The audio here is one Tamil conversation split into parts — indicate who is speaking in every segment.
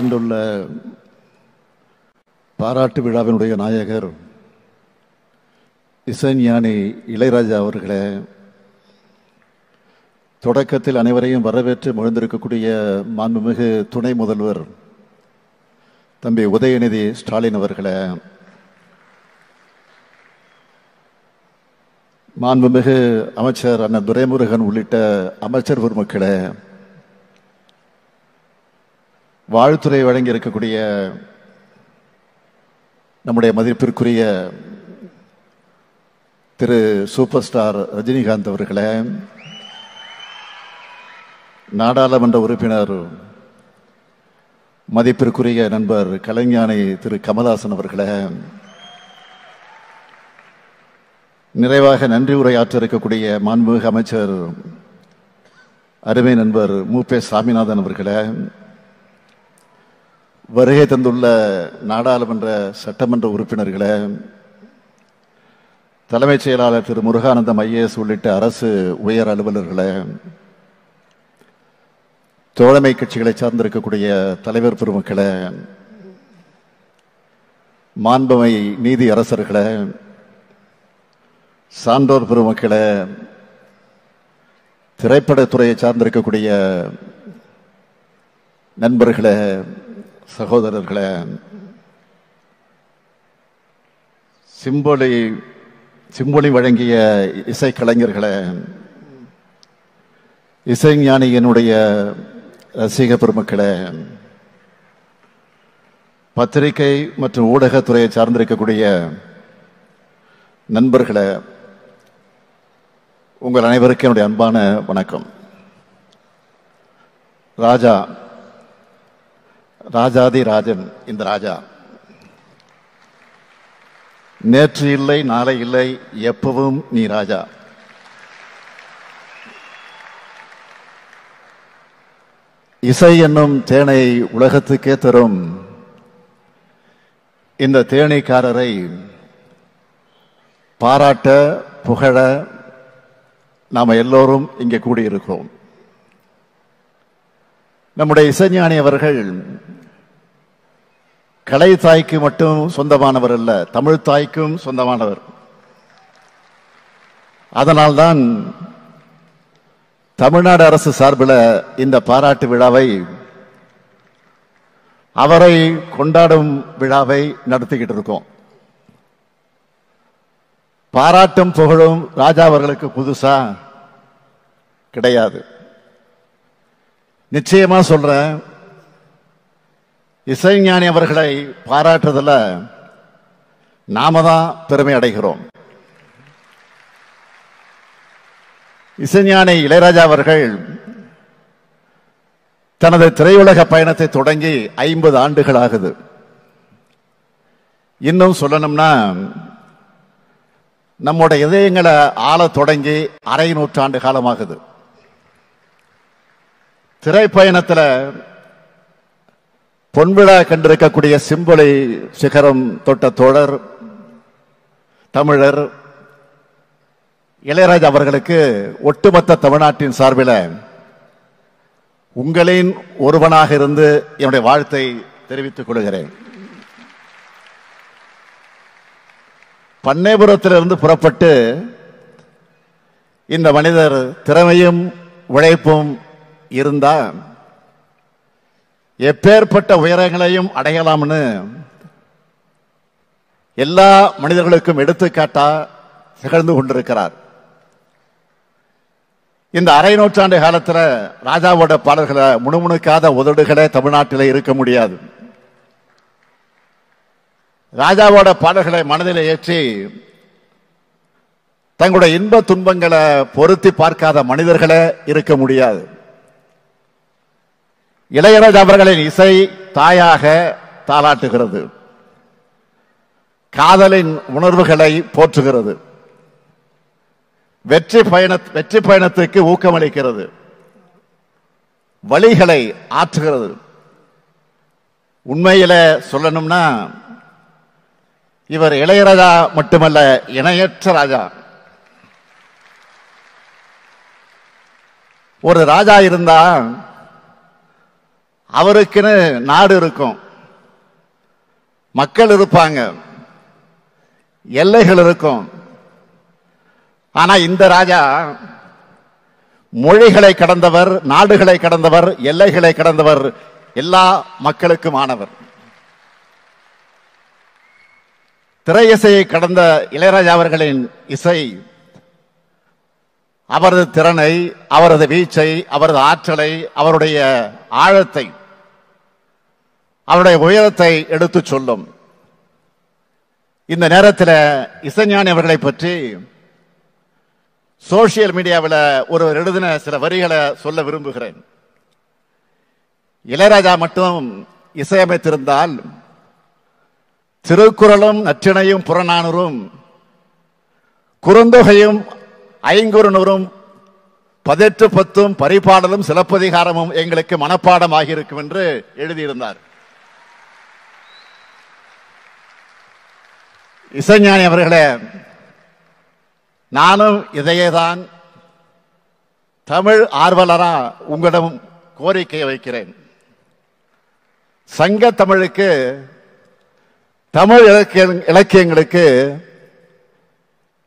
Speaker 1: கண்டுள்ள பாராட்டு விழாவினுடைய நாயகர் இசைஞானி இளையராஜா அவர்களே, தொடக்கத்தில் அனைவரையும் வரவேற்று மகிழ்ந்திருக்கக்கூடிய மாண்புமிகு துணை முதல்வர் தம்பி உதயநிதி ஸ்டாலின் அவர்களே, மாண்புமிகு அமைச்சர் அண்ணன் துரைமுருகன் உள்ளிட்ட அமைச்சர் பெருமக்களே, வாழ்த்துறை வழங்கி இருக்கக்கூடிய நம்முடைய மதிப்பிற்குரிய திரு சூப்பர் ஸ்டார் ரஜினிகாந்த் அவர்களே, நாடாளுமன்ற உறுப்பினர் மதிப்பிற்குரிய நண்பர் கலைஞானி திரு கமல்ஹாசன் அவர்களே, நிறைவாக நன்றி உரையாற்ற இருக்கக்கூடிய மாண்புமிகு அமைச்சர் அருமை நண்பர் மு.பெ. சாமிநாதன் அவர்களே, வருகை தந்துள்ள நாடாளுமன்ற சட்டமன்ற உறுப்பினர்களே, தலைமைச் செயலாளர் திரு முருகானந்தம் ஐஏஎஸ் உள்ளிட்ட அரசு உயர் அலுவலர்களே, தோழமை கட்சிகளை சார்ந்திருக்கக்கூடிய தலைவர் பெருமக்களே, மாண்புமை நீதி அரசர்களே, சான்றோர் பெருமக்களே, திரைப்படத்துறையை சார்ந்திருக்கக்கூடிய நண்பர்களே, சகோதரர்களே, சிம்பொலி வழங்கிய இசைக்கலைஞர்களே, இசைஞானியினுடைய ரசிக பெருமக்களே, பத்திரிகை மற்றும் ஊடகத்துறையை சார்ந்திருக்கக்கூடிய நண்பர்களே, உங்கள் அனைவருக்கும் என்னுடைய அன்பான வணக்கம். ராஜா, ராஜாதி ராஜன் இந்த ராஜா, நேற்று இல்லை நாளை இல்லை எப்பவும் நீ ராஜா. இசை என்னும் தேனை உலகத்துக்கே தரும் இந்த தேனீக்காரரை பாராட்ட புகழ நாம எல்லோரும் இங்கே கூடியிருக்கிறோம். நம்முடைய இசைஞானி அவர்கள் கலை தாய்க்கு மட்டும் சொந்தமானவர் அல்ல, தமிழ் தாய்க்கும் சொந்தமானவர். அதனால்தான் தமிழ்நாடு அரசு சார்பில் இந்த பாராட்டு விழாவை, அவரை கொண்டாடும் விழாவை நடத்திக்கிட்டு இருக்கோம். பாராட்டும் புகழும் ராஜா அவர்களுக்கு புதுசா கிடையாது. நிச்சயமா சொல்றேன், இசைஞானி அவர்களை பாராட்டுறதுல நாம தான் பெருமை அடைகிறோம். இசைஞானி இளையராஜா அவர்கள் தனது திரையுலக பயணத்தை தொடங்கி 50 ஆண்டுகள் ஆகுது. இன்னும் சொல்லணும்னா நம்முடைய இதயங்களை ஆள தொடங்கி அரை நூற்றாண்டு காலமாகுது. திரைப்பயணத்தில் பொன்விழா கண்டிருக்கக்கூடிய சிம்பொலி சிகரம் தொட்ட தோழர் தமிழர் இளையராஜா அவர்களுக்கு ஒட்டுமொத்த தமிழ்நாட்டின் சார்பில் உங்களின் ஒருவனாக இருந்து என்னுடைய வாழ்த்தை தெரிவித்துக் கொள்கிறேன். பண்ணைபுரத்திலிருந்து புறப்பட்டு இந்த மனிதர் திறமையும் உழைப்பும் இருந்தா எப்பேற்பட்ட உயரங்களையும் அடையலாம்னு எல்லா மனிதர்களுக்கும் எடுத்துக்காட்டா திகழ்ந்து கொண்டிருக்கிறார். இந்த அரை நூற்றாண்டு காலத்தில் ராஜாவோட பாடல்களை முணுமுணுக்காத உதடுகளே தமிழ்நாட்டில் இருக்க முடியாது. ராஜாவோட பாடல்களை மனதில் ஏற்றி தங்களுடைய இன்ப துன்பங்களை பொருத்தி பார்க்காத மனிதர்களே இருக்க முடியாது. இளையராஜா அவர்களின் இசை தாயாக தாலாட்டுகிறது, காதலின் உணர்வுகளை போற்றுகிறது, வெற்றி பயணத்துக்கு ஊக்கமளிக்கிறது, வழிகளை ஆற்றுகிறது. உண்மையில சொல்லணும்னா இவர் இளையராஜா மட்டுமல்ல, இணையற்ற ராஜா. ஒரு ராஜா இருந்தா அவருக்குன்னு நாடு இருக்கும், மக்கள் இருப்பாங்க, எல்லைகள் இருக்கும். ஆனா இந்த ராஜா மொழிகளை கடந்தவர், நாடுகளை கடந்தவர், எல்லைகளை கடந்தவர், எல்லா மக்களுக்கும் ஆனவர். திரை இசையை கடந்த இளையராஜா அவர்களின் இசை அவரது திறனை, அவரது வீச்சை, அவரது ஆற்றலை, அவருடைய ஆழத்தை, அவருடைய உயரத்தை எடுத்து சொல்லும். இந்த நேரத்தில் இசைஞானி அவர்களை பற்றி சோசியல் மீடியாவில் ஒருவர் எழுதின சில வரிகளை சொல்ல விரும்புகிறேன். இளையராஜா மட்டும் இசையமைத்திருந்தால் திருக்குறளும் நற்றிணையும் புறநானூறும் குறுந்தொகையும் ஐங்குறுநூறும் 18 பரிபாடலும் சிலப்பதிகாரமும் எங்களுக்கு மனப்பாடம் ஆகியிருக்கும் என்று எழுதியிருந்தார். இசைஞானி அவர்களே, நானும் இதையேதான் தமிழ் ஆர்வலரா உங்களிடம் கோரிக்கை வைக்கிறேன். சங்க தமிழுக்கு, தமிழ் இலக்கியங்களுக்கு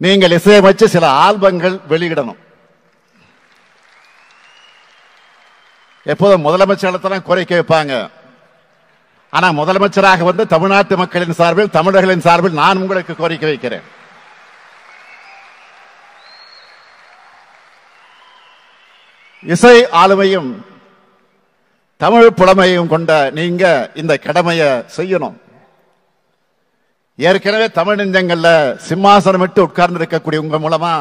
Speaker 1: நீங்கள் இசையமைச்சு சில ஆல்பங்கள் வெளியிடணும். எப்போதும் முதலமைச்சர் கோரிக்கை வைப்பாங்க. ஆனா முதலமைச்சராக வந்து தமிழ்நாட்டு மக்களின் சார்பில், தமிழர்களின் சார்பில் நான் உங்களுக்கு கோரிக்கை வைக்கிறேன். இசை ஆளுமையும் தமிழ் புலமையும் கொண்ட நீங்க இந்த கடமையை செய்யணும். ஏற்கனவே தமிழ் நெஞ்சங்கள்ல சிம்மாசனம் விட்டு உட்கார்ந்து இருக்கக்கூடிய உங்க மூலமா,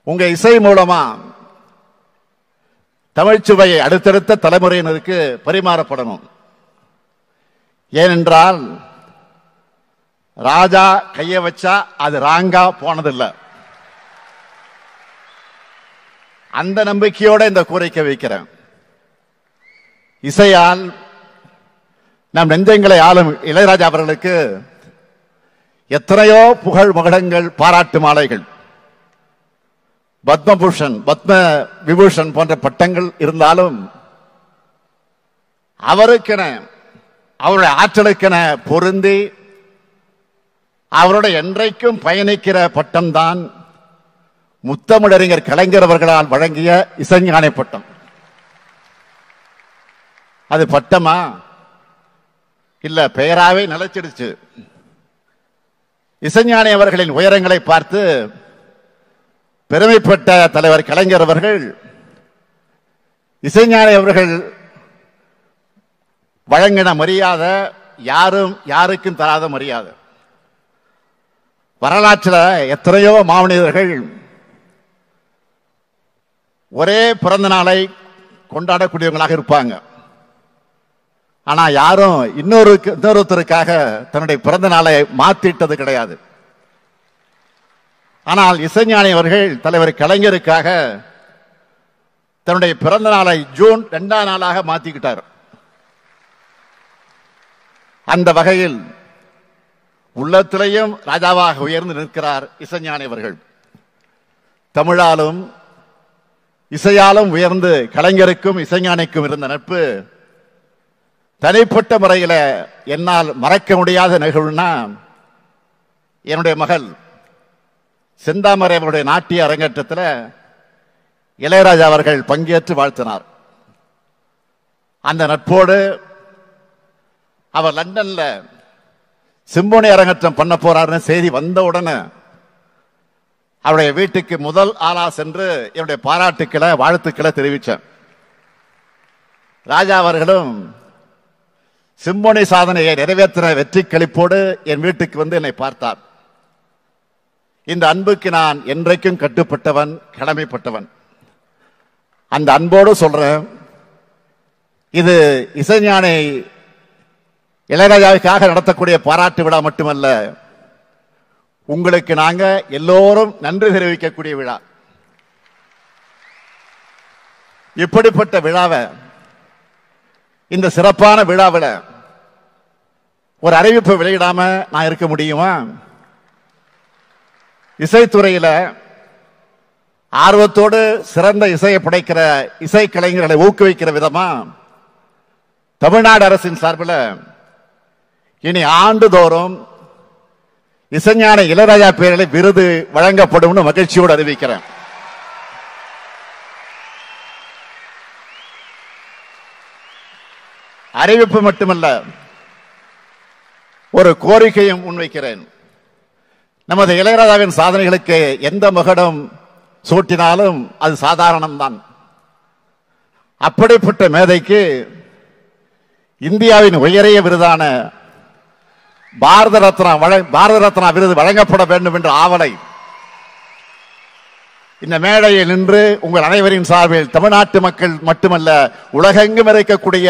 Speaker 1: உங்க இசை மூலமா தமிழ்ச்சுவையை அடுத்தடுத்த தலைமுறையினருக்கு பரிமாறப்படணும். ஏனென்றால் ராஜா கைய வச்சா அது ராங்கா போனதில்லை. அந்த நம்பிக்கையோட இந்த கோரிக்கை வைக்கிறேன். இசையால் நம் நெஞ்சங்களை ஆளும் இளையராஜா அவர்களுக்கு எத்தனையோ புகழ் மகுடங்கள், பாராட்டு மாலைகள், பத்மபூஷன், பத்ம விபூஷன் போன்ற பட்டங்கள் இருந்தாலும் அவருக்கென, அவருடைய ஆற்றலுக்கென பொருந்தி அவருடைய என்றைக்கும் பயணிக்கிற பட்டம்தான் முத்தமிழறிஞர் கலைஞர் அவர்களால் வழங்கிய இசைஞானி பட்டம். அது பட்டமா இல்ல பெயராவே நிலைச்சிடுச்சு. இசைஞானி அவர்களின் உயரங்களை பார்த்து பெருமைப்பட்ட தலைவர் கலைஞர் அவர்கள் இசைஞானி அவர்கள் வழங்கின மரியாதை யாரும் யாருக்கும் தராத மரியாதை. வரலாற்றில் எத்தனையோ மாமனிதர்கள் ஒரே பிறந்த நாளை கொண்டாடக்கூடியவங்களாக இருப்பாங்க. ஆனா யாரும் இன்னொருத்தருக்காக தன்னுடைய பிறந்த நாளை மாத்திட்டது கிடையாது. ஆனால் இசைஞானி அவர்கள் தலைவர் கலைஞருக்காக தன்னுடைய பிறந்த நாளை ஜூன் 2ஆம் நாளாக மாத்திக்கிட்டார். அந்த வகையில் உள்ளத்திலேயும் ராஜாவாக உயர்ந்து நிற்கிறார் இசைஞானி அவர்கள். தமிழாலும் இசையாலும் உயர்ந்து கலைஞருக்கும் இசைஞானிக்கும் இருந்த நட்பு தனிப்பட்ட முறையில் என்னால் மறக்க முடியாத நிகழ்வுனா, என்னுடைய மகள் செந்தாமரை அவருடைய நாட்டிய அரங்கேற்றத்தில் இளையராஜா அவர்கள் பங்கேற்று வாழ்த்தினார். அந்த நட்போடு அவர் லண்டன்ல சிம்போனி அரங்கேற்றம் பண்ண போறாருன்னு செய்தி வந்த உடனே அவருடைய வீட்டுக்கு முதல் ஆளா சென்று என்னுடைய பாராட்டுக்களை, வாழ்த்துக்களை தெரிவித்தேன். ராஜா அவர்களும் சிம்போனி சாதனையை நிறைவேற்றின வெற்றி களிப்போடு என் வீட்டுக்கு வந்து என்னை பார்த்தார். இந்த அன்புக்கு நான் என்றைக்கும் கட்டுப்பட்டவன், கடமைப்பட்டவன். அந்த அன்போடு சொல்றேன், இது இசைஞானி இளையராஜாவுக்காக நடத்தக்கூடிய பாராட்டு விழா மட்டுமல்ல, உங்களுக்கு நாங்க எல்லோரும் நன்றி தெரிவிக்கக்கூடிய விழா. இப்படிப்பட்ட விழாவை, இந்த சிறப்பான விழாவில் ஒரு அறிவிப்பு வெளியிடாம நான் இருக்க முடியுமா? இசைத்துறையில ஆர்வத்தோடு சிறந்த இசையை படைக்கிற இசை கலைஞர்களை ஊக்குவிக்கிற விதமா தமிழ்நாடு அரசின் சார்பில் இனி ஆண்டுதோறும் இசைஞானி இளையராஜா பேரில் விருது வழங்கப்படும் மகிழ்ச்சியோடு அறிவிக்கிறேன். அறிவிப்பு மட்டுமல்ல, ஒரு கோரிக்கையும் முன்வைக்கிறேன். நமது இளையராஜாவின் சாதனைகளுக்கு எந்த மகுடம் சூட்டினாலும் அது சாதாரணம்தான். அப்படிப்பட்ட மேதைக்கு இந்தியாவின் உயரிய விருதான பாரத ரத்னா விருது வழங்கப்பட வேண்டும் என்ற ஆவலை இந்த மேடையில் நின்று உங்கள் அனைவரின் சார்பில் தமிழ்நாட்டு மக்கள் மட்டுமல்ல உலகெங்கும் இருக்கக்கூடிய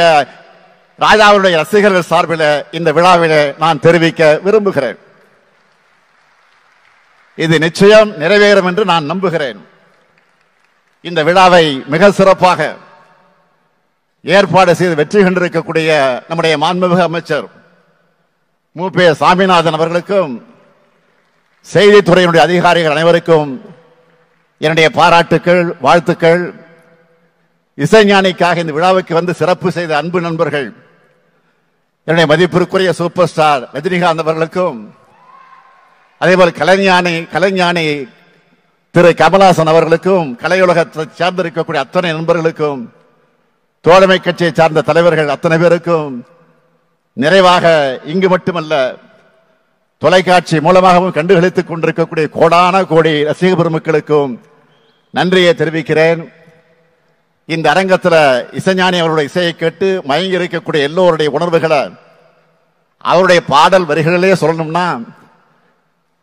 Speaker 1: ராஜாவுடைய ரசிகர்கள் சார்பில் இந்த விழாவிலே நான் தெரிவிக்க விரும்புகிறேன். இது நிச்சயம் நிறைவேறும் என்று நான் நம்புகிறேன். இந்த விழாவை மிக சிறப்பாக ஏற்பாடு செய்து வெற்றி கண்டிருக்கக்கூடிய நம்முடைய மாண்புமிகு அமைச்சர் மு.பே. சாமிநாதன் அவர்களுக்கும் செய்தித்துறையினுடைய அதிகாரிகள் அனைவருக்கும் என்னுடைய பாராட்டுக்கள், வாழ்த்துக்கள். இசைஞானிக்காக இந்த விழாவுக்கு வந்து சிறப்பு செய்த அன்பு நண்பர்கள், என்னுடைய மதிப்பிற்குரிய சூப்பர் ஸ்டார் ரஜினிகாந்த் அவர்களுக்கும், அதேபோல் கலைஞானி திரு கமலஹாசன் அவர்களுக்கும், கலையுலகத்தை சார்ந்திருக்கக்கூடிய அத்தனை நண்பர்களுக்கும், தோழமை கட்சியை சார்ந்த தலைவர்கள் அத்தனை பேருக்கும், நிறைவாக இங்கு மட்டுமல்ல தொலைக்காட்சி மூலமாகவும் கண்டுகளித்துக் கொண்டிருக்கக்கூடிய கோடான கோடி ரசிக பெருமக்களுக்கும் நன்றியை தெரிவிக்கிறேன். இந்த அரங்கத்தில் இசைஞானி அவருடைய இசையை கேட்டு மயங்கி இருக்கக்கூடிய எல்லோருடைய உணர்வுகளை அவருடைய பாடல் வரிகளிலே சொல்லணும்னா,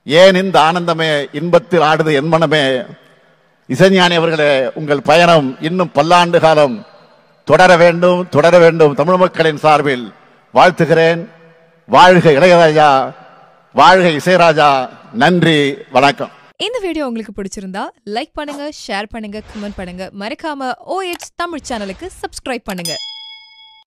Speaker 1: ஏன் இந்த ஆனந்தமே இன்பத்தில் ஆடுது என் மனமே. இசைஞானி அவர்களே, உங்கள் பயணம் இன்னும் பல்லாண்டு காலம் தொடர வேண்டும், தொடர வேண்டும். தமிழ் மக்களின் சார்பில் வாழ்த்துகிறேன். வாழ்க இளையராஜா, வாழ்க இசைராஜா. நன்றி, வணக்கம்.
Speaker 2: இந்த வீடியோ உங்களுக்கு பிடிச்சிருந்தா லைக் பண்ணுங்க, ஷேர் பண்ணுங்க, கமெண்ட் பண்ணுங்க. மறக்காம OH தமிழ் சேனலுக்கு சப்ஸ்கிரைப் பண்ணுங்க.